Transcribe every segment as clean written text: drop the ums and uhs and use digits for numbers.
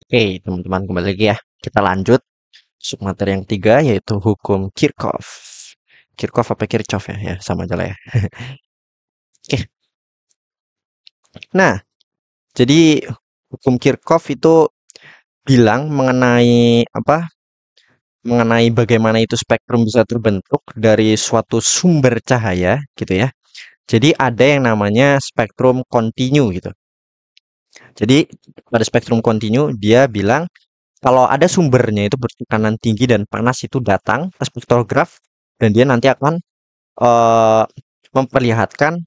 Oke, teman-teman kembali lagi ya. Kita lanjut submateri yang ketiga yaitu hukum Kirchhoff. Kirchhoff apa Kirchhoff ya? Ya, sama aja lah ya. Oke. Nah, jadi hukum Kirchhoff itu bilang mengenai apa? Mengenai bagaimana itu spektrum bisa terbentuk dari suatu sumber cahaya gitu ya. Jadi ada yang namanya spektrum kontinu gitu. Jadi pada spektrum kontinu dia bilang kalau ada sumbernya itu bertekanan tinggi dan panas itu datang ke spektrograf dan dia nanti akan eh, memperlihatkan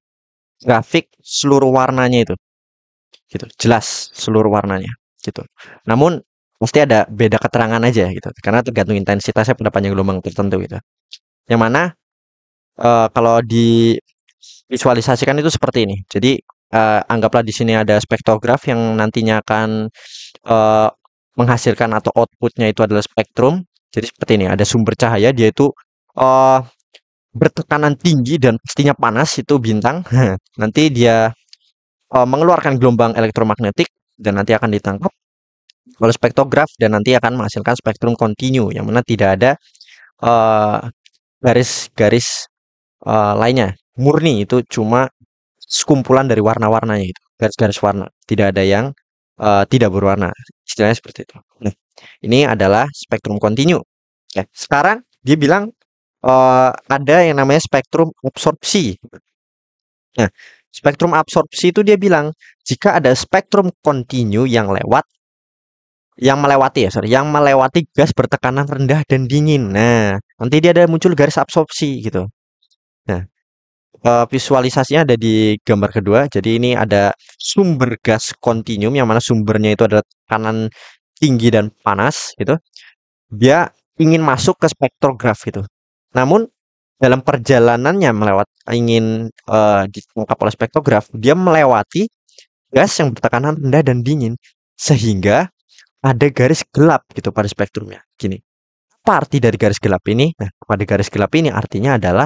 grafik seluruh warnanya itu, gitu, jelas seluruh warnanya, gitu. Namun pasti ada beda keterangan aja gitu, karena tergantung intensitasnya pada panjang gelombang tertentu gitu. Yang mana kalau divisualisasikan itu seperti ini. Jadi anggaplah di sini ada spektrograf yang nantinya akan eh, menghasilkan atau outputnya itu adalah spektrum. Jadi seperti ini, ada sumber cahaya dia itu eh, bertekanan tinggi dan pastinya panas itu bintang. Nanti dia mengeluarkan gelombang elektromagnetik dan nanti akan ditangkap oleh spektrograf dan nanti akan menghasilkan spektrum kontinu yang mana tidak ada eh, garis-garis lainnya. Murni itu cuma sekumpulan dari warna-warnanya itu, garis-garis warna. Tidak ada yang tidak berwarna. Istilahnya seperti itu. Nah, ini adalah spektrum kontinu. Oke, sekarang dia bilang ada yang namanya spektrum absorpsi. Nah, spektrum absorpsi itu dia bilang jika ada spektrum kontinu yang melewati gas bertekanan rendah dan dingin. Nah, nanti dia ada muncul garis absorpsi gitu. Nah, visualisasinya ada di gambar kedua. Jadi ini ada sumber gas kontinum yang mana sumbernya itu adalah tekanan tinggi dan panas gitu. Dia ingin masuk ke spektrograf gitu. Namun dalam perjalanannya ingin ditangkap oleh spektrograf, dia melewati gas yang bertekanan rendah dan dingin sehingga ada garis gelap gitu pada spektrumnya. Gini, apa arti dari garis gelap ini? Nah, pada garis gelap ini artinya adalah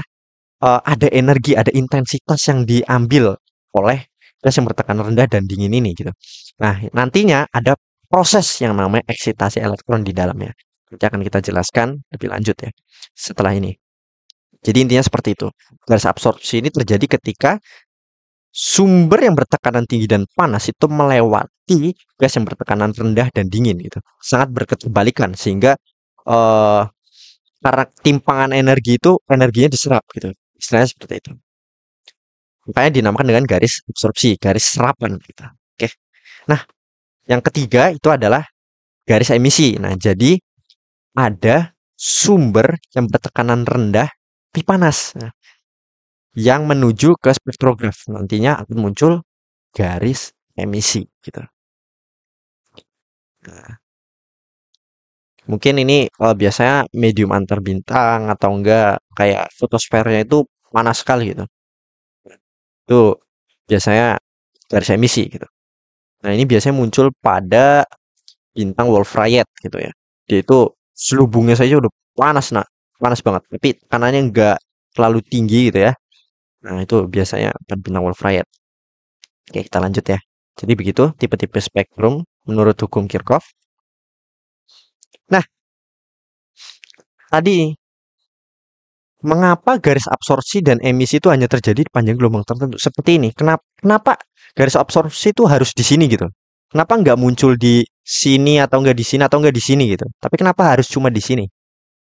ada energi, ada intensitas yang diambil oleh gas yang bertekanan rendah dan dingin ini gitu. Nah, nantinya ada proses yang namanya eksitasi elektron di dalamnya. Nanti akan kita jelaskan lebih lanjut ya setelah ini. Jadi intinya seperti itu. Garis absorpsi ini terjadi ketika sumber yang bertekanan tinggi dan panas itu melewati gas yang bertekanan rendah dan dingin gitu. Sangat berketerbalikan sehingga eh karena timpangan energi itu energinya diserap gitu. Istilahnya seperti itu. Makanya dinamakan dengan garis absorpsi, garis serapan gitu. Oke. Nah, yang ketiga itu adalah garis emisi. Nah, jadi ada sumber yang bertekanan rendah tapi panas. Nah, yang menuju ke spektrograf. Nantinya akan muncul garis emisi gitu. Nah, mungkin ini biasanya medium antar bintang atau enggak kayak fotosfernya itu panas sekali gitu. Itu biasanya garis emisi gitu. Nah, ini biasanya muncul pada bintang Wolf-Rayet gitu ya. Dia itu selubungnya saja udah panas, nah, panas banget. Tapi tekanannya enggak terlalu tinggi gitu ya. Nah, itu biasanya pada bintang Wolf-Rayet. Oke, kita lanjut ya. Jadi begitu tipe-tipe spektrum menurut hukum Kirchhoff. Nah, tadi mengapa garis absorpsi dan emisi itu hanya terjadi di panjang gelombang tertentu? Seperti ini. Kenapa garis absorpsi itu harus di sini gitu? Kenapa nggak muncul di sini atau nggak di sini atau nggak di sini gitu? Tapi kenapa harus cuma di sini?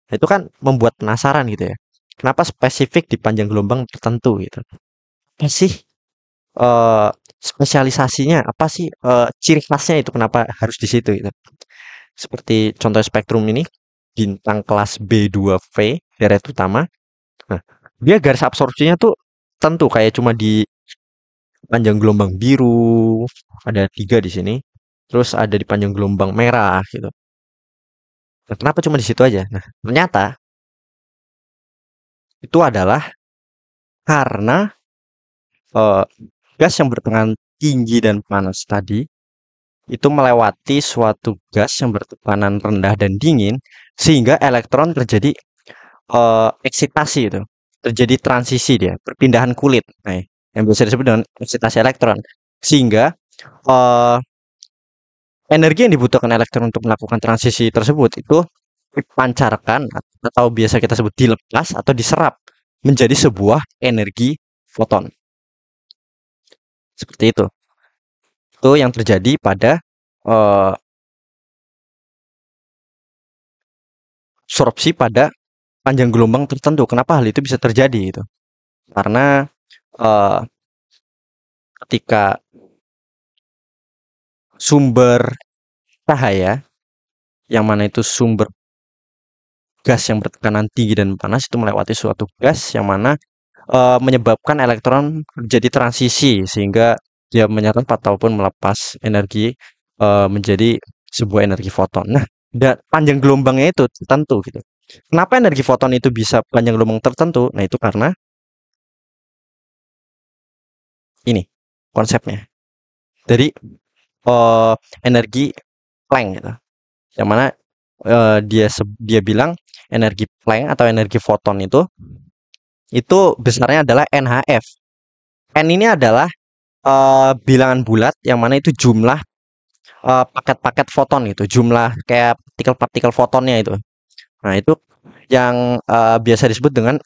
Nah, itu kan membuat penasaran gitu ya. Kenapa spesifik di panjang gelombang tertentu gitu? Apa sih eh, spesialisasinya? Apa sih ciri khasnya itu kenapa harus di situ gitu? Seperti contoh spektrum ini bintang kelas B2V deret utama. Nah, dia garis absorpsinya tuh tentu kayak cuma di panjang gelombang biru, ada 3 di sini. Terus ada di panjang gelombang merah gitu. Nah, kenapa cuma di situ aja? Nah, ternyata itu adalah karena eh, gas yang bertekanan tinggi dan panas tadi itu melewati suatu gas yang bertekanan rendah dan dingin sehingga elektron terjadi eksitasi itu. Terjadi transisi dia, perpindahan kulit. Nah, yang biasa disebut dengan eksitasi elektron. Sehingga eh, energi yang dibutuhkan elektron untuk melakukan transisi tersebut itu dipancarkan atau biasa kita sebut dilepas atau diserap menjadi sebuah energi foton. Seperti itu. Itu yang terjadi pada eh, absorpsi pada panjang gelombang tertentu. Kenapa hal itu bisa terjadi itu? Karena eh, ketika sumber cahaya yang mana itu sumber gas yang bertekanan tinggi dan panas itu melewati suatu gas yang mana menyebabkan elektron terjadi transisi sehingga dia menyerap ataupun melepas energi menjadi sebuah energi foton. Nah, panjang gelombangnya itu tertentu gitu. Kenapa energi foton itu bisa panjang gelombang tertentu? Nah, itu karena ini konsepnya. Jadi eh, energi Planck gitu. Yang mana dia bilang energi Planck atau energi foton itu besarnya adalah NHF. N ini adalah bilangan bulat yang mana itu jumlah paket-paket foton gitu, jumlah kayak partikel-partikel fotonnya itu. Nah, itu yang biasa disebut dengan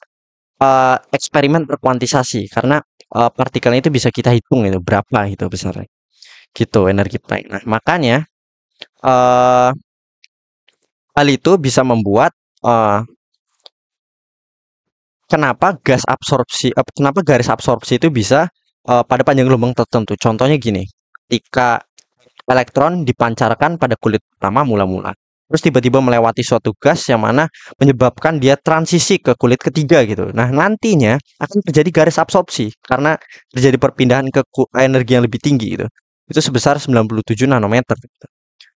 eksperimen berkuantisasi karena partikelnya itu bisa kita hitung itu berapa gitu besarnya. Gitu energi Planck. Nah, makanya eh hal itu bisa membuat eh, kenapa garis absorpsi itu bisa pada panjang gelombang tertentu. Contohnya gini, ketika elektron dipancarkan pada kulit pertama mula-mula, terus tiba-tiba melewati suatu gas yang mana menyebabkan dia transisi ke kulit ketiga gitu. Nah, nantinya akan terjadi garis absorpsi karena terjadi perpindahan ke energi yang lebih tinggi gitu. Itu sebesar 97 nanometer gitu.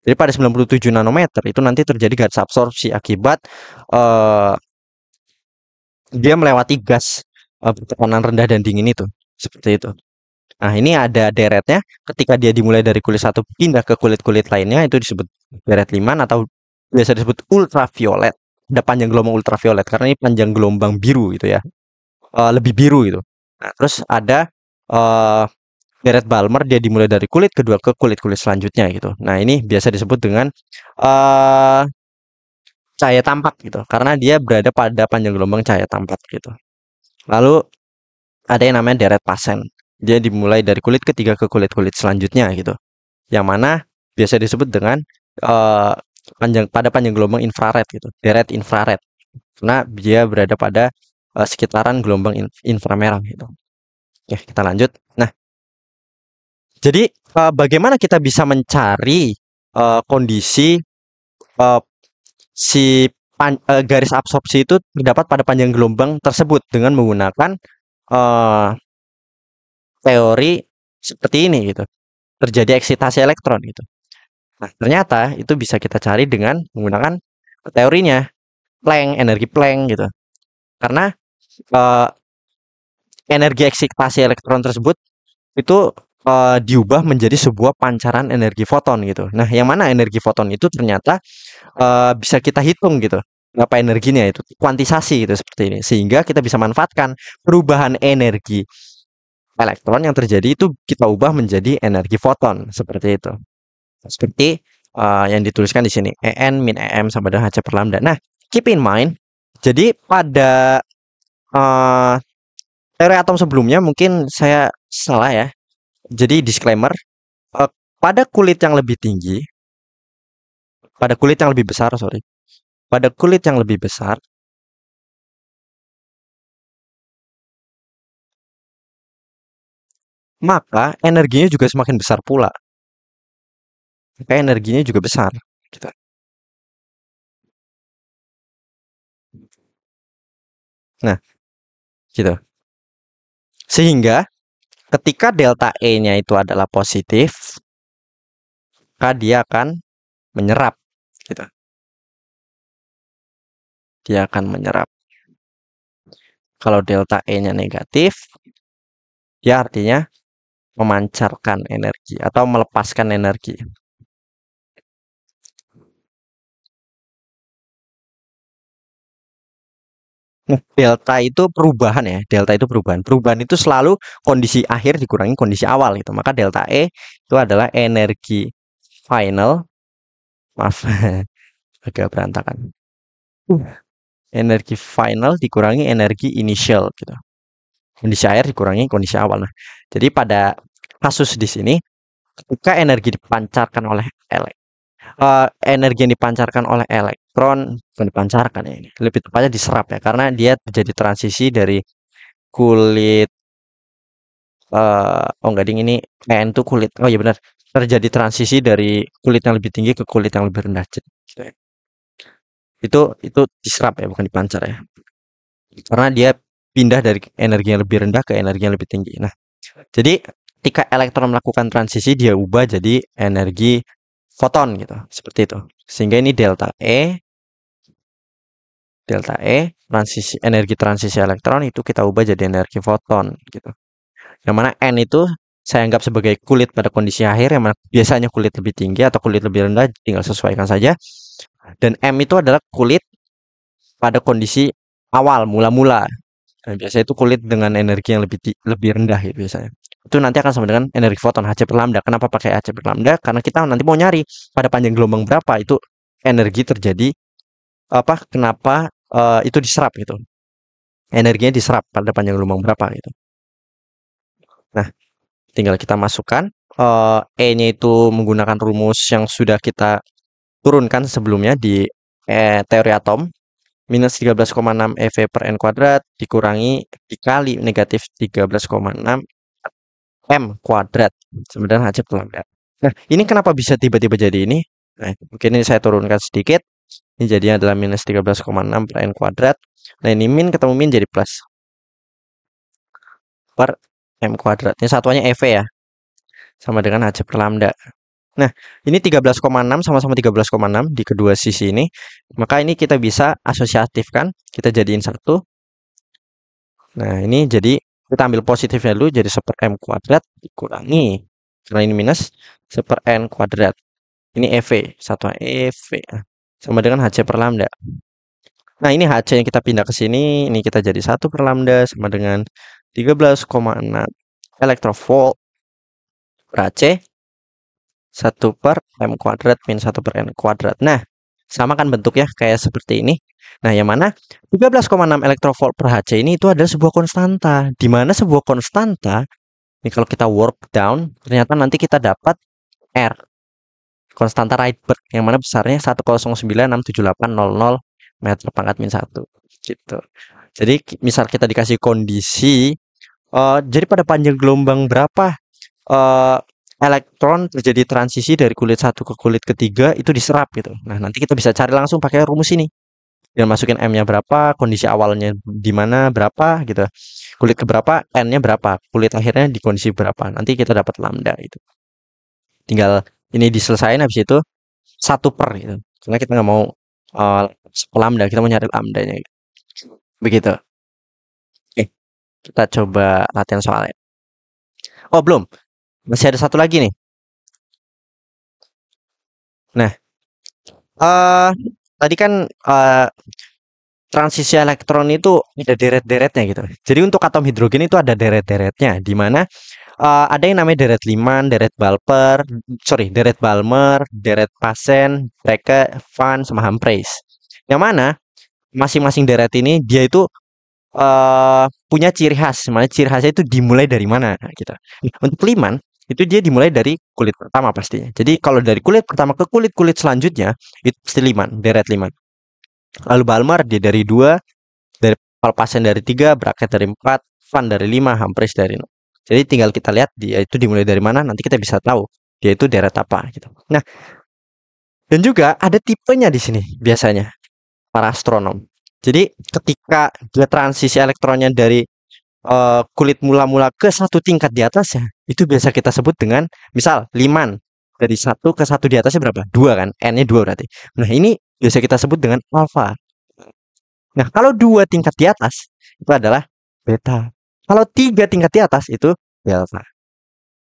Jadi pada 97 nanometer itu nanti terjadi garis absorpsi akibat eh, dia melewati gas bertekanan rendah dan dingin itu. Seperti itu. Nah, ini ada deretnya. Ketika dia dimulai dari kulit satu pindah ke kulit-kulit lainnya itu disebut deret Lyman atau biasa disebut ultraviolet. Ada panjang gelombang ultraviolet karena ini panjang gelombang biru gitu ya. Lebih biru gitu. Nah, terus ada eh, deret Balmer dia dimulai dari kulit kedua ke kulit-kulit selanjutnya gitu. Nah, ini biasa disebut dengan eh cahaya tampak gitu karena dia berada pada panjang gelombang cahaya tampak gitu. Lalu ada yang namanya deret Pasen. Dia dimulai dari kulit ketiga ke kulit-kulit selanjutnya gitu. Yang mana biasa disebut dengan eh, panjang gelombang infrared gitu, deret infrared. Karena dia berada pada sekitaran gelombang inframerah gitu. Oke, kita lanjut. Nah, jadi bagaimana kita bisa mencari kondisi eh, garis absorpsi itu terdapat pada panjang gelombang tersebut dengan menggunakan eh, teori seperti ini gitu. Terjadi eksitasi elektron gitu. Nah, ternyata itu bisa kita cari dengan menggunakan teorinya Planck, energi Planck gitu. Karena eh, energi eksitasi elektron tersebut itu diubah menjadi sebuah pancaran energi foton gitu. Nah, yang mana energi foton itu ternyata bisa kita hitung gitu. Berapa energinya itu kuantisasi gitu seperti ini. Sehingga kita bisa manfaatkan perubahan energi elektron yang terjadi itu kita ubah menjadi energi foton seperti itu. Seperti yang dituliskan di sini, En min Em sama dengan Hc per lambda. Nah, keep in mind, jadi pada uh, teori atom sebelumnya mungkin saya salah ya. Jadi disclaimer, uh, pada kulit yang lebih tinggi, pada kulit yang lebih besar, sorry, pada kulit yang lebih besar, maka energinya juga semakin besar pula. Maka energinya juga besar. Gitu. Nah, gitu. Sehingga ketika delta E-nya itu adalah positif, maka dia akan menyerap. Gitu. Dia akan menyerap. Kalau delta E-nya negatif, dia artinya memancarkan energi atau melepaskan energi. Nah, delta itu perubahan ya. Delta itu perubahan. Perubahan itu selalu kondisi akhir dikurangi kondisi awal gitu. Maka delta E itu adalah energi final, maaf, agak berantakan. Energi final dikurangi energi initial gitu. Kondisi air dikurangi kondisi awal. Nah, jadi pada kasus di sini, ketika energi dipancarkan oleh energi yang dipancarkan oleh elektron, bukan dipancarkan ya ini, lebih tepatnya diserap ya, karena dia terjadi transisi dari kulit, oh enggak ding, ini En itu kulit. Oh iya benar, terjadi transisi dari kulit yang lebih tinggi ke kulit yang lebih rendah. Gitu ya. Itu diserap ya, bukan dipancar ya. Karena dia pindah dari energi yang lebih rendah ke energi yang lebih tinggi. Nah, jadi ketika elektron melakukan transisi dia ubah jadi energi foton gitu, seperti itu. Sehingga ini delta E transisi energi transisi elektron itu kita ubah jadi energi foton gitu. Yang mana N itu saya anggap sebagai kulit pada kondisi akhir, yang mana biasanya kulit lebih tinggi atau kulit lebih rendah, tinggal sesuaikan saja. Dan M itu adalah kulit pada kondisi awal mula-mula. Nah, biasanya itu kulit dengan energi yang lebih rendah gitu biasanya. Itu nanti akan sama dengan energi foton Hc per lambda. Kenapa pakai Hc per lambda? Karena kita nanti mau nyari pada panjang gelombang berapa itu energi terjadi, apa, kenapa itu diserap gitu. Energinya diserap pada panjang gelombang berapa gitu. Nah, tinggal kita masukkan E-nya itu menggunakan rumus yang sudah kita turunkan sebelumnya di teori atom. Minus 13,6 EV per N kuadrat dikurangi dikali negatif 13,6 M kuadrat sama dengan Hc per lambda. Nah, ini kenapa bisa tiba-tiba jadi ini? Nah, mungkin ini saya turunkan sedikit. Ini jadinya adalah minus 13,6 per N kuadrat. Nah, ini min ketemu min jadi plus per M kuadrat. Ini satuannya EV ya. Sama dengan Hc per lambda. Nah, ini 13,6 sama-sama 13,6 di kedua sisi ini. Maka ini kita bisa asosiatifkan. Kita jadiin satu. Nah, ini jadi kita ambil positifnya dulu jadi 1 per M kuadrat dikurangi. Karena ini minus 1 per N kuadrat. Ini EV. Satuan EV. Sama dengan Hc per lambda. Nah, ini Hc yang kita pindah ke sini. Ini kita jadi 1 per lambda sama dengan 13,6 elektrovolt per Hc. 1 per M kuadrat min 1 per N kuadrat. Nah, sama kan bentuknya kayak seperti ini. Nah, yang mana 13,6 elektrovolt per Hc ini itu adalah sebuah konstanta. Di mana sebuah konstanta, ini kalau kita work down, ternyata nanti kita dapat R. Konstanta Rydberg, yang mana besarnya 1096780 meter pangkat min 1. Gitu. Jadi, misal kita dikasih kondisi, jadi pada panjang gelombang berapa elektron terjadi transisi dari kulit satu ke kulit ketiga itu diserap gitu. Nah, nanti kita bisa cari langsung pakai rumus ini. Dan masukin M-nya berapa, kondisi awalnya di mana berapa gitu. Kulit keberapa, N-nya berapa, kulit akhirnya di kondisi berapa. Nanti kita dapat lambda itu. Tinggal ini diselesain habis itu 1 per gitu. Karena kita nggak mau lambda, kita mau nyari lambdanya gitu. Begitu. Oke, kita coba latihan soalnya. Oh, belum. Masih ada satu lagi nih. Nah, tadi kan transisi elektron itu ada deret-deretnya gitu. Jadi untuk atom hidrogen itu ada deret-deretnya, di mana ada yang namanya deret Lyman, deret Balmer, deret Paschen, Drake, Van, sama Humphreys. Yang mana masing-masing deret ini dia itu punya ciri khas. Mana ciri khasnya itu dimulai dari mana gitu. Untuk Lyman itu dia dimulai dari kulit pertama pastinya. Jadi kalau dari kulit pertama ke kulit-kulit selanjutnya itu pasti Lyman, deret Lyman. Lalu Balmer dia dari 2, dari Paschen dari 3, Bracket dari 4, Van dari 5, Humphreys dari 6. Jadi tinggal kita lihat dia itu dimulai dari mana, nanti kita bisa tahu dia itu deret apa gitu. Nah, dan juga ada tipenya di sini biasanya para astronom. Jadi ketika dia transisi elektronnya dari kulit mula-mula ke satu tingkat di atasnya, itu biasa kita sebut dengan misal Lyman dari 1 ke 1 di atasnya berapa? 2 kan? N-nya 2 berarti. Nah, ini biasa kita sebut dengan alfa. Nah, kalau 2 tingkat di atas itu adalah beta. Kalau 3 tingkat di atas itu delta.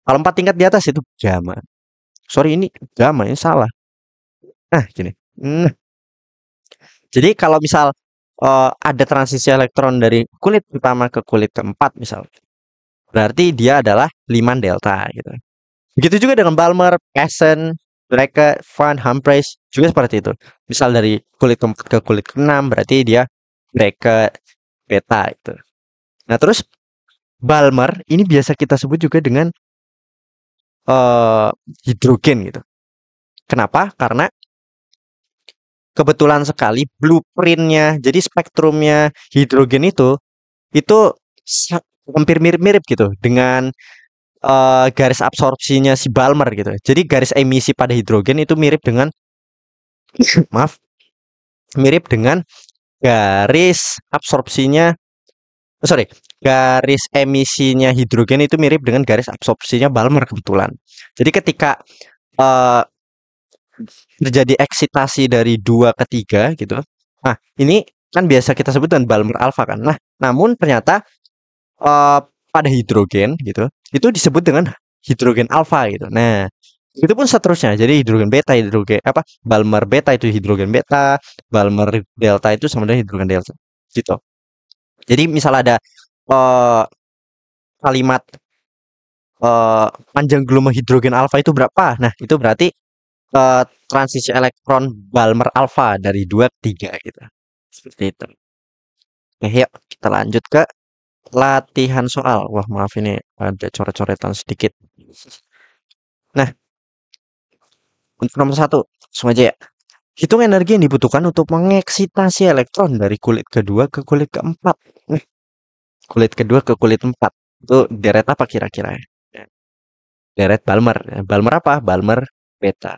Kalau 4 tingkat di atas itu gamma. Sorry, ini gamma, ini salah. Nah, gini. Jadi kalau misal ada transisi elektron dari kulit pertama ke kulit keempat misal, berarti dia adalah Lyman delta gitu. Begitu juga dengan Balmer, Paschen, Drake, Van Humphreys juga seperti itu. Misal dari kulit keempat ke kulit keenam berarti dia Drake beta itu. Nah, terus Balmer ini biasa kita sebut juga dengan eh hidrogen gitu. Kenapa? Karena kebetulan sekali blueprintnya, jadi spektrumnya hidrogen itu hampir mirip-mirip gitu dengan garis absorpsinya si Balmer gitu. Jadi garis emisi pada hidrogen itu mirip dengan maaf, mirip dengan garis absorpsinya sorry, garis emisinya hidrogen itu mirip dengan garis absorpsinya Balmer kebetulan. Jadi ketika eh, terjadi eksitasi dari 2 ke 3 gitu. Nah, ini kan biasa kita sebut dengan Balmer alpha kan. Nah, namun ternyata pada hidrogen gitu, itu disebut dengan hidrogen alfa gitu. Nah, itu pun seterusnya. Jadi hidrogen beta, hidrogen apa? Balmer beta itu hidrogen beta, Balmer delta itu sama dengan hidrogen delta. Gitu. Jadi misal ada eh, kalimat panjang gelombang hidrogen alfa itu berapa? Nah, itu berarti transisi elektron Balmer alfa dari 2 ke 3 gitu. Seperti itu. Oke, yuk kita lanjut ke latihan soal. Wah, maaf ini ada coret-coretan sedikit. Nah, untuk nomor satu, langsung aja ya. Hitung energi yang dibutuhkan untuk mengeksitasi elektron dari kulit kedua ke kulit keempat. Nah, kulit kedua ke kulit empat. Itu deret apa kira-kira ya? Deret Balmer. Balmer apa? Balmer beta.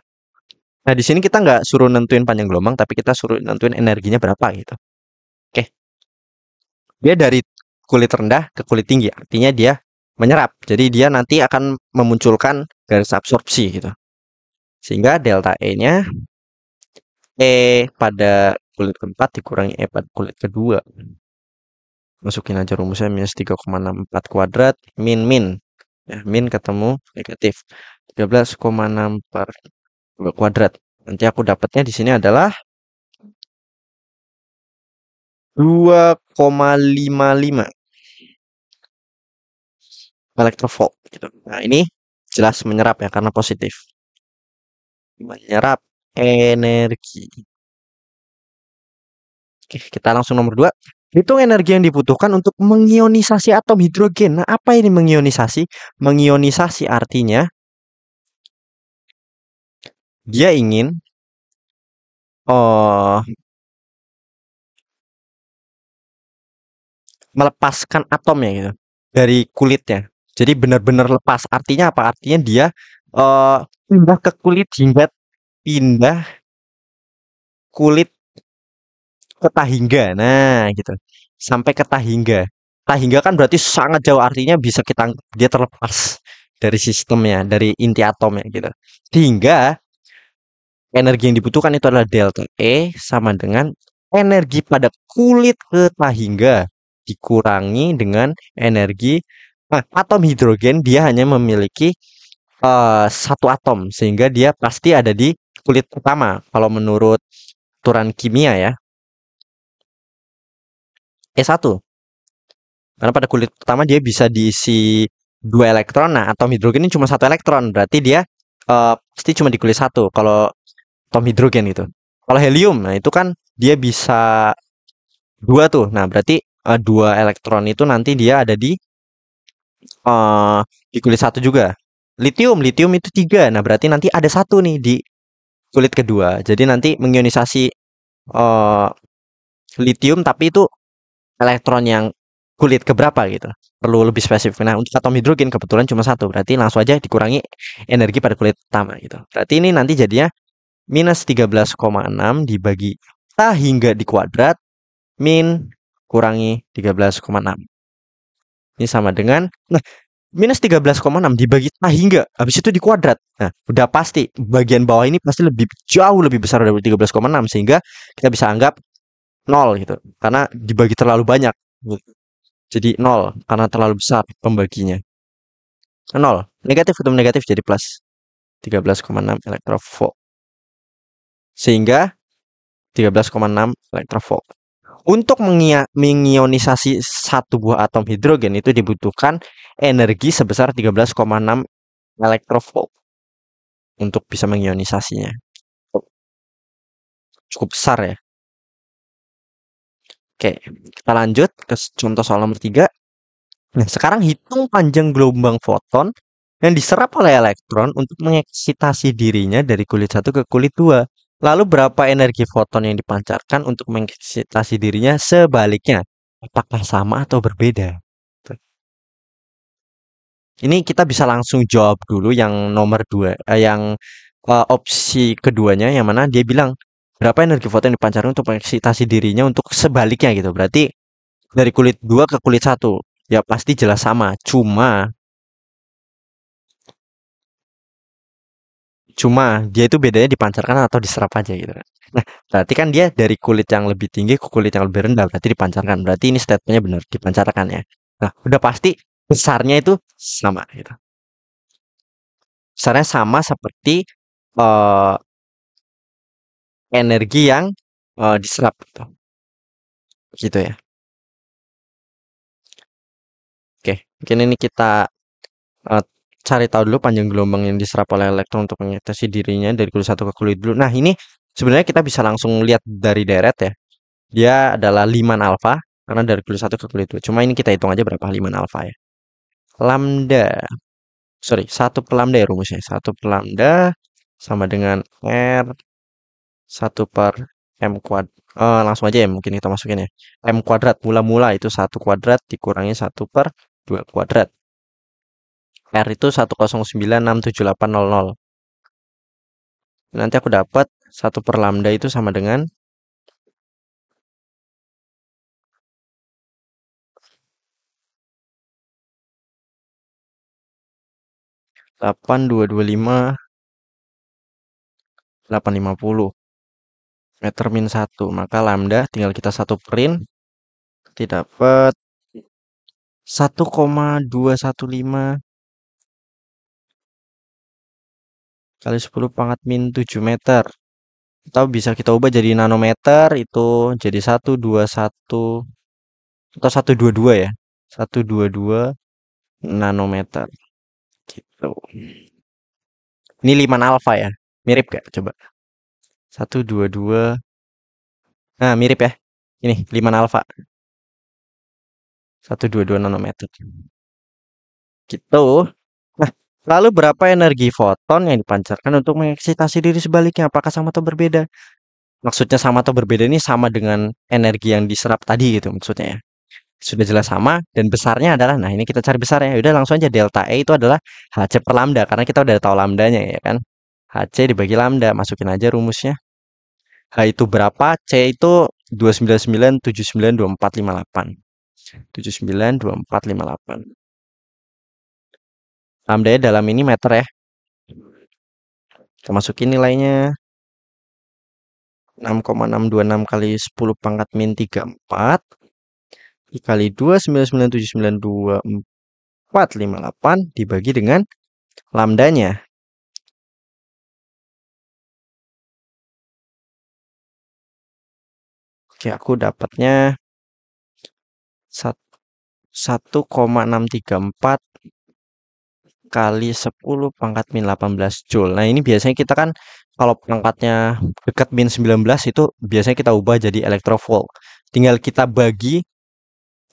Nah, di sini kita nggak suruh nentuin panjang gelombang, tapi kita suruh nentuin energinya berapa gitu. Oke. Dia dari kulit rendah ke kulit tinggi, artinya dia menyerap. Jadi dia nanti akan memunculkan garis absorpsi gitu. Sehingga delta E-nya E pada kulit keempat dikurangi E pada kulit kedua. Masukin aja rumusnya minus 3,64 kuadrat min. Ya, min ketemu negatif. 13,6 per 2 kuadrat. Nanti aku dapatnya di sini adalah 2,55 elektrovolt gitu. Nah, ini jelas menyerap ya karena positif. Menyerap energi. Oke, kita langsung nomor 2. Hitung energi yang dibutuhkan untuk mengionisasi atom hidrogen. Nah, apa ini mengionisasi? Mengionisasi artinya dia ingin uh, melepaskan atomnya gitu dari kulitnya. Jadi benar-benar lepas. Artinya apa? Artinya dia pindah ke kulit hingga pindah kulit ke tahingga. Nah, gitu. Sampai ke tahingga. Tahingga kan berarti sangat jauh, artinya bisa kita dia terlepas dari sistemnya, dari inti atomnya gitu. Sehingga energi yang dibutuhkan itu adalah delta E sama dengan energi pada kulit ke tahingga dikurangi dengan energi atom hidrogen. Dia hanya memiliki satu atom sehingga dia pasti ada di kulit pertama kalau menurut aturan kimia ya. E1. Karena pada kulit pertama dia bisa diisi 2 elektron. Nah, atom hidrogen ini cuma 1 elektron. Berarti dia pasti cuma di kulit 1 kalau atom hidrogen gitu. Kalau helium, nah itu kan dia bisa 2 tuh. Nah, berarti 2 elektron itu nanti dia ada di kulit 1 juga. Litium itu 3. Nah, berarti nanti ada 1 nih di kulit kedua. Jadi nanti mengionisasi eh, litium tapi itu elektron yang kulit keberapa gitu. Perlu lebih spesifik. Nah, untuk atom hidrogen kebetulan cuma 1. Berarti langsung aja dikurangi energi pada kulit pertama gitu. Berarti ini nanti jadinya minus 13,6 dibagi A hingga di kuadrat min kurangi 13,6. Ini sama dengan minus 13,6 dibagi A hingga habis itu di kuadrat. Nah, udah pasti bagian bawah ini pasti jauh lebih besar dari 13,6 sehingga kita bisa anggap 0 gitu. Karena dibagi terlalu banyak. Jadi 0 karena terlalu besar pembaginya. 0. Negatif ketemu negatif jadi plus 13,6 elektrovolt. Sehingga 13,6 elektrovolt. Untuk mengionisasi satu buah atom hidrogen itu dibutuhkan energi sebesar 13,6 elektrovolt. untuk bisa mengionisasinya. Cukup besar ya. Oke, kita lanjut ke contoh soal nomor 3. Nah, sekarang hitung panjang gelombang foton yang diserap oleh elektron untuk mengeksitasi dirinya dari kulit satu ke kulit dua. Lalu berapa energi foton yang dipancarkan untuk mengeksitasi dirinya sebaliknya? Apakah sama atau berbeda? Tuh. Ini kita bisa langsung jawab dulu yang nomor 2, yang opsi keduanya, yang mana dia bilang berapa energi foton yang dipancarkan untuk mengeksitasi dirinya untuk sebaliknya gitu. Berarti dari kulit 2 ke kulit satu, ya pasti jelas sama. Cuma dia itu bedanya dipancarkan atau diserap aja gitu kan. Nah, berarti kan dia dari kulit yang lebih tinggi ke kulit yang lebih rendah, berarti dipancarkan. Berarti ini statementnya benar, dipancarkan ya. Nah, udah pasti besarnya itu sama gitu. Besarnya sama seperti eh, energi yang diserap gitu. Gitu ya. Oke, mungkin ini kita eh, cari tahu dulu panjang gelombang yang diserap oleh elektron untuk mengeksitasi dirinya dari kulit satu ke kulit dulu. Nah, ini sebenarnya kita bisa langsung lihat dari deret ya. Dia adalah Lyman alpha karena dari kulit satu ke kulit dua. Cuma ini kita hitung aja berapa Lyman alpha ya. Lambda, sorry, satu per lambda ya rumusnya. Satu per lambda sama dengan R satu per M kuadrat. Langsung aja ya mungkin kita masukin ya. M kuadrat mula-mula itu satu kuadrat dikurangi satu per 2 kuadrat. R itu 1096780. Nanti aku dapat satu per lambda itu sama dengan 8225 850 meter min 1. Maka lambda tinggal kita satu perin, nanti dapat 1,215 kali 10 pangkat min 7 meter. Atau bisa kita ubah jadi nanometer, itu jadi 121 atau 122 ya. 122 nanometer gitu. Ini 5 alfa ya. Mirip gak? Coba. 122. Nah, mirip ya. Ini 5 alfa. 122 nanometer. Gitu. Nah, lalu berapa energi foton yang dipancarkan untuk mengeksitasi diri sebaliknya? Apakah sama atau berbeda? Maksudnya sama atau berbeda ini sama dengan energi yang diserap tadi gitu maksudnya ya. Sudah jelas sama dan besarnya adalah, nah ini kita cari besarnya. Udah langsung aja delta E itu adalah Hc per lambda karena kita udah tahu lambdanya ya kan. Hc dibagi lambda, masukin aja rumusnya. H itu berapa? C itu 299,792458. 792458. Lambdanya dalam ini meter ya. Kita masukin nilainya 6,626 kali 10 pangkat min 34 dikali 299792458 dibagi dengan lambdanya. Oke, aku dapatnya 1,634 kali 10 pangkat min 18 joule. Nah, ini biasanya kita kan kalau pangkatnya dekat min 19 itu biasanya kita ubah jadi elektrovolt. Tinggal kita bagi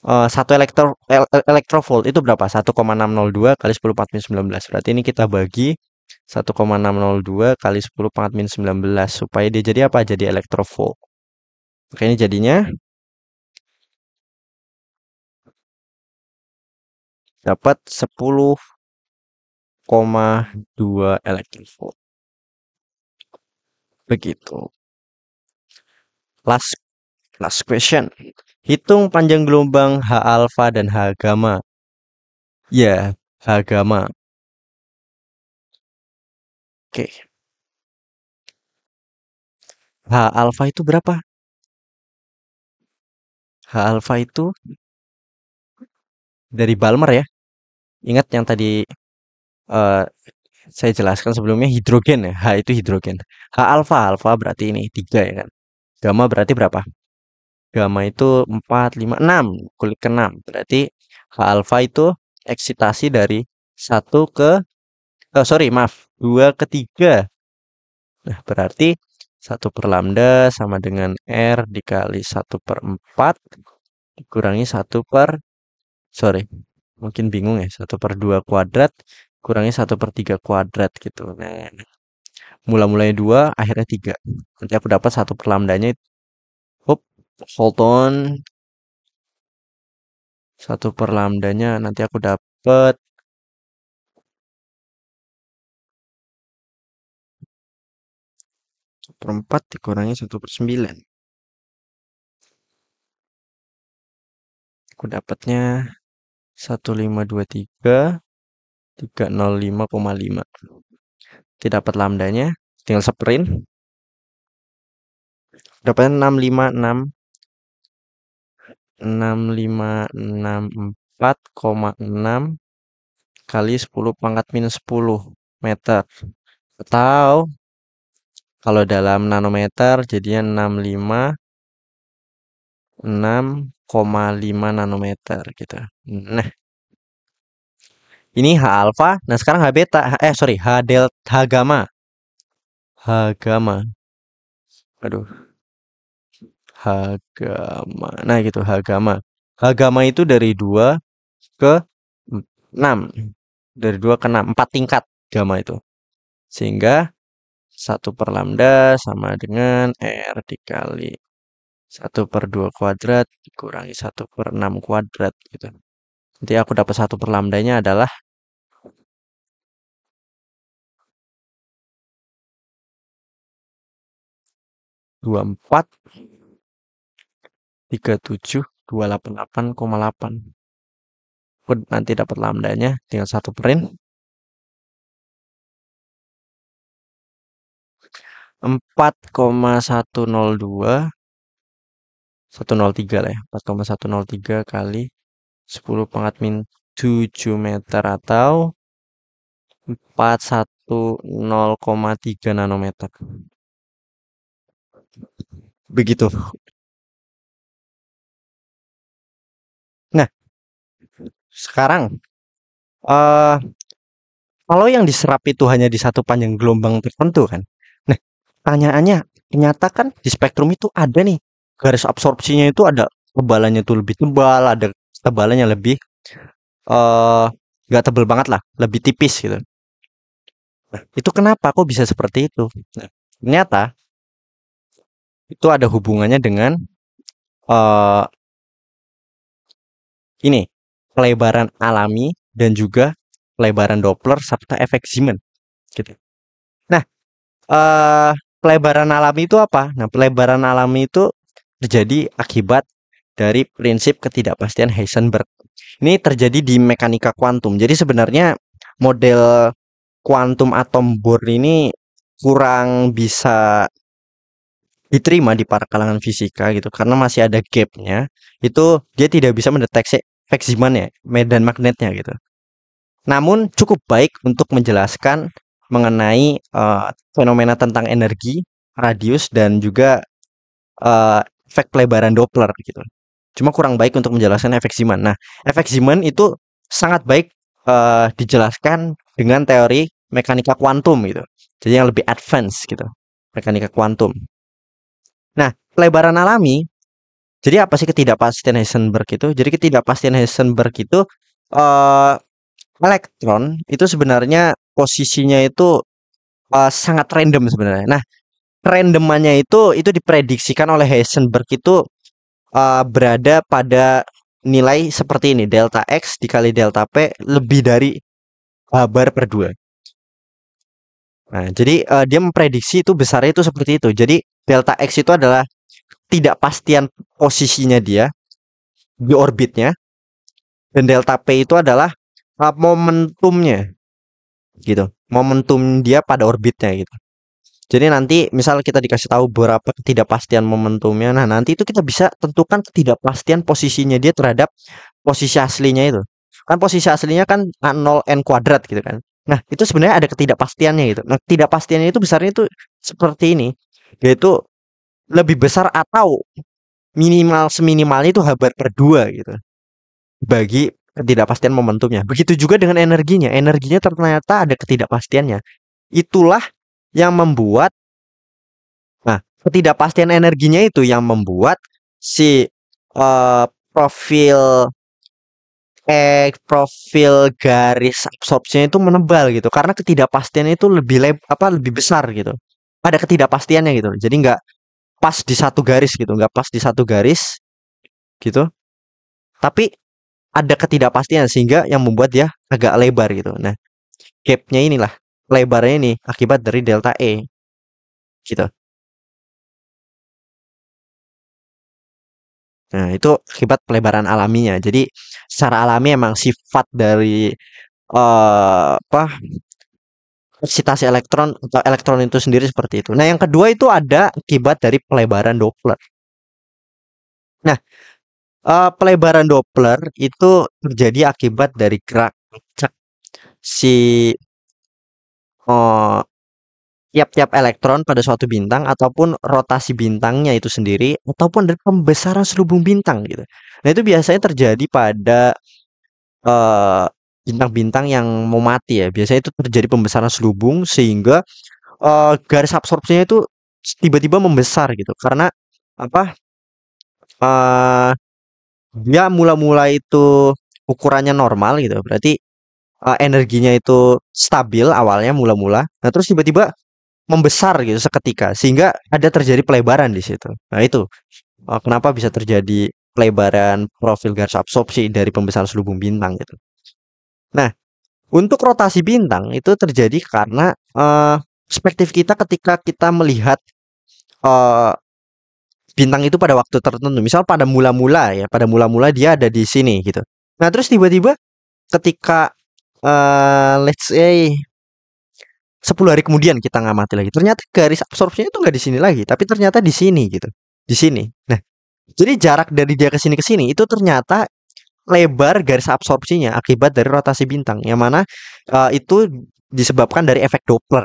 1 elektrovolt itu berapa? 1,602 kali 10 pangkat min 19. Berarti ini kita bagi 1,602 kali 10 pangkat min 19 supaya dia jadi apa? Jadi elektrovolt. Oke, ini jadinya dapat 10,2 elektrovolt. Begitu. Last last question. Hitung panjang gelombang H alfa dan H gamma. Ya, H gamma. Oke. H alfa itu berapa? H alfa itu dari Balmer ya. Ingat yang tadi eh, saya jelaskan sebelumnya hidrogen ya. H itu hidrogen. H alfa, alfa berarti ini 3 ya kan. Gamma berarti berapa? Gamma itu 4, 5, 6. Kulit ke-6. Berarti H alfa itu eksitasi dari 1 ke Oh, sorry, maaf. 2/3. Nah, berarti 1/lambda sama dengan R dikali 1/4 dikurangi sorry, mungkin bingung ya, 1/2 kuadrat kurangi 1/3 kuadrat gitu. Nah, mula-mulanya 2, akhirnya 3. Nanti aku dapat 1/lambdanya. Hop, hold on. 1/lambdanya nanti aku dapat 1/4 dikurangi 1/9. Aku dapatnya 1523,305,5. Nanti dapat lambdanya, tinggal sprint. Dapatnya 6564,6 kali 10⁻⁻10 meter. Atau kalau dalam nanometer jadinya 656,5 nanometer gitu. Nah, ini H alfa. Nah, sekarang H beta. Sorry, H delta, H gamma. H gamma. Aduh, H gamma. Nah, gitu, H gamma. H gamma itu dari 2 ke 6. Dari 2 ke 6, 4 tingkat gamma itu. Sehingga 1/lambda sama dengan R dikali 1/2 kuadrat dikurangi 1/6 kuadrat gitu. Nanti aku dapat 1/lambdanya adalah 24,37,288,8. Aku nanti dapat lambdanya tinggal satu print 4,103 lah ya, 4,103 kali 10⁻⁷ meter atau 410,3 nanometer. Begitu. Nah, sekarang eh kalau yang diserap itu hanya di satu panjang gelombang tertentu kan. Nah, pertanyaannya ternyata kan di spektrum itu ada nih garis absorpsinya itu ada tebalannya tuh lebih tebal, ada tebalannya lebih eh nggak tebel banget lah, lebih tipis gitu. Nah, itu kenapa kok bisa seperti itu? Nah, ternyata itu ada hubungannya dengan eh ini pelebaran alami dan juga pelebaran Doppler serta efek Zeeman gitu. Nah, pelebaran alami itu apa? Nah, pelebaran alami itu terjadi akibat dari prinsip ketidakpastian Heisenberg. Ini terjadi di mekanika kuantum. Jadi sebenarnya model kuantum atom Bohr ini kurang bisa diterima di para kalangan fisika gitu karena masih ada gapnya. Itu dia tidak bisa mendeteksi efek Zeeman ya, medan magnetnya gitu. Namun cukup baik untuk menjelaskan mengenai fenomena tentang energi, radius dan juga efek pelebaran Doppler gitu. Cuma kurang baik untuk menjelaskan efek Zeeman. Nah, efek Zeeman itu sangat baik dijelaskan dengan teori mekanika kuantum gitu. Jadi yang lebih advance gitu, mekanika kuantum. Nah, pelebaran alami. Jadi apa sih ketidakpastian Heisenberg itu? Jadi ketidakpastian Heisenberg itu eh elektron itu sebenarnya posisinya itu sangat random sebenarnya. Nah, randomannya itu diprediksikan oleh Heisenberg itu berada pada nilai seperti ini, delta X dikali delta P lebih dari bar per 2. Nah, jadi dia memprediksi itu besarnya itu seperti itu. Jadi delta X itu adalah ketidakpastian posisinya dia di orbitnya dan delta P itu adalah momentumnya gitu. Momentum dia pada orbitnya gitu. Jadi nanti misal kita dikasih tahu berapa ketidakpastian momentumnya, nah nanti itu kita bisa tentukan ketidakpastian posisinya dia terhadap posisi aslinya itu. Kan posisi aslinya kan 0 n kuadrat gitu kan. Nah, itu sebenarnya ada ketidakpastiannya gitu. Nah, ketidakpastiannya itu besarnya itu seperti ini, yaitu lebih besar atau minimal seminimalnya itu H bar per 2 gitu. Bagi ketidakpastian momentumnya. Begitu juga dengan energinya. Energinya ternyata ada ketidakpastiannya. Itulah yang membuat, nah, ketidakpastian energinya itu yang membuat si eh, profil profil garis absorpsinya itu menebal gitu. Karena ketidakpastiannya itu lebih besar gitu. Ada ketidakpastiannya gitu. Jadi nggak pas di satu garis gitu, nggak pas di satu garis gitu. Tapi ada ketidakpastian sehingga yang membuat dia agak lebar gitu. Nah, gapnya inilah lebarnya ini akibat dari delta E gitu. Nah, itu akibat pelebaran alaminya. Jadi secara alami emang sifat dari apa eksitasi elektron atau elektron itu sendiri seperti itu. Nah, yang kedua itu ada akibat dari pelebaran Doppler. Nah, pelebaran Doppler itu terjadi akibat dari gerak acak si eh, tiap-tiap elektron pada suatu bintang ataupun rotasi bintangnya itu sendiri ataupun dari pembesaran selubung bintang gitu. Nah, itu biasanya terjadi pada eh, bintang-bintang yang mau mati ya. Biasanya itu terjadi pembesaran selubung sehingga garis absorpsinya itu tiba-tiba membesar gitu. Karena apa? eh dia mula-mula itu ukurannya normal gitu. Berarti energinya itu stabil awalnya mula-mula. Nah, terus tiba-tiba membesar gitu seketika sehingga ada terjadi pelebaran di situ. Nah, itu kenapa bisa terjadi pelebaran profil garis absorpsi dari pembesaran selubung bintang gitu. Nah, untuk rotasi bintang itu terjadi karena perspektif kita ketika kita melihat eh, bintang itu pada waktu tertentu. Misal pada mula-mula ya, pada mula-mula dia ada di sini gitu. Nah, terus tiba-tiba ketika let's say 10 hari kemudian kita ngamati lagi. Ternyata garis absorpsinya itu nggak di sini lagi, tapi ternyata di sini gitu. Di sini. Nah, jadi jarak dari dia ke sini itu ternyata lebar garis absorpsinya akibat dari rotasi bintang. Yang mana itu disebabkan dari efek Doppler,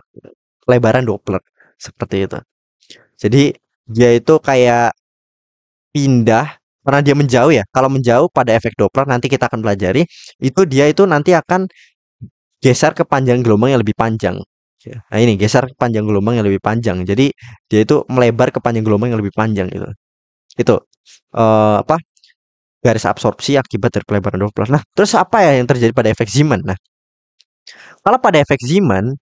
lebaran Doppler seperti itu. Jadi dia itu kayak pindah karena dia menjauh ya. Kalau menjauh pada efek Doppler nanti kita akan pelajari, itu dia itu nanti akan geser ke panjang gelombang yang lebih panjang. Ya. Nah, ini geser ke panjang gelombang yang lebih panjang. Jadi dia itu melebar ke panjang gelombang yang lebih panjang gitu. Itu apa? Garis absorpsi akibat dari pelebaran Doppler. Nah, terus apa ya yang terjadi pada efek Zeeman? Nah, kalau pada efek Zeeman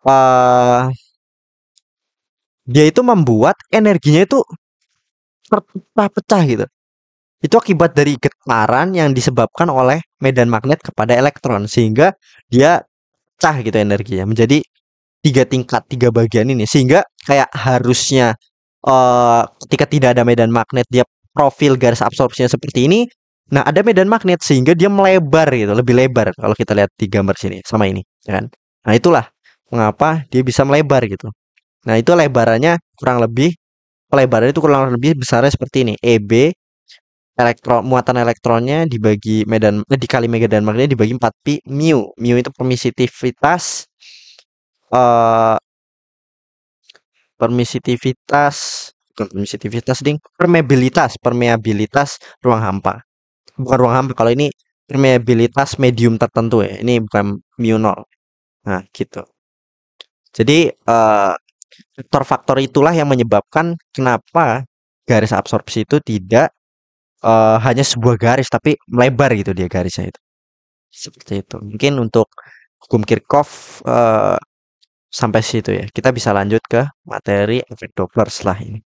eh dia itu membuat energinya itu terpecah-pecah gitu. Itu akibat dari getaran yang disebabkan oleh medan magnet kepada elektron sehingga dia pecah gitu energinya menjadi tiga tingkat, tiga bagian ini sehingga kayak harusnya ketika tidak ada medan magnet dia profil garis absorpsinya seperti ini. Nah, ada medan magnet sehingga dia melebar gitu, lebih lebar kalau kita lihat di gambar sini sama ini, ya kan? Nah, itulah mengapa dia bisa melebar gitu. Nah, itu lebarannya kurang lebih pelebaran itu kurang lebih besarnya seperti ini. EB muatan elektronnya dikali medan magnetnya dibagi 4 pi mu. Mu itu permisitivitas eh permisitivitas bukan permisitivitas ding, permeabilitas ruang hampa. Bukan ruang hampa kalau ini permeabilitas medium tertentu ya. Ini bukan mu nol. Nah, gitu. Jadi faktor-faktor itulah yang menyebabkan kenapa garis absorpsi itu tidak hanya sebuah garis tapi melebar gitu dia garisnya itu. Seperti itu. Mungkin untuk hukum Kirchhoff sampai situ ya. Kita bisa lanjut ke materi efek Doppler setelah ini.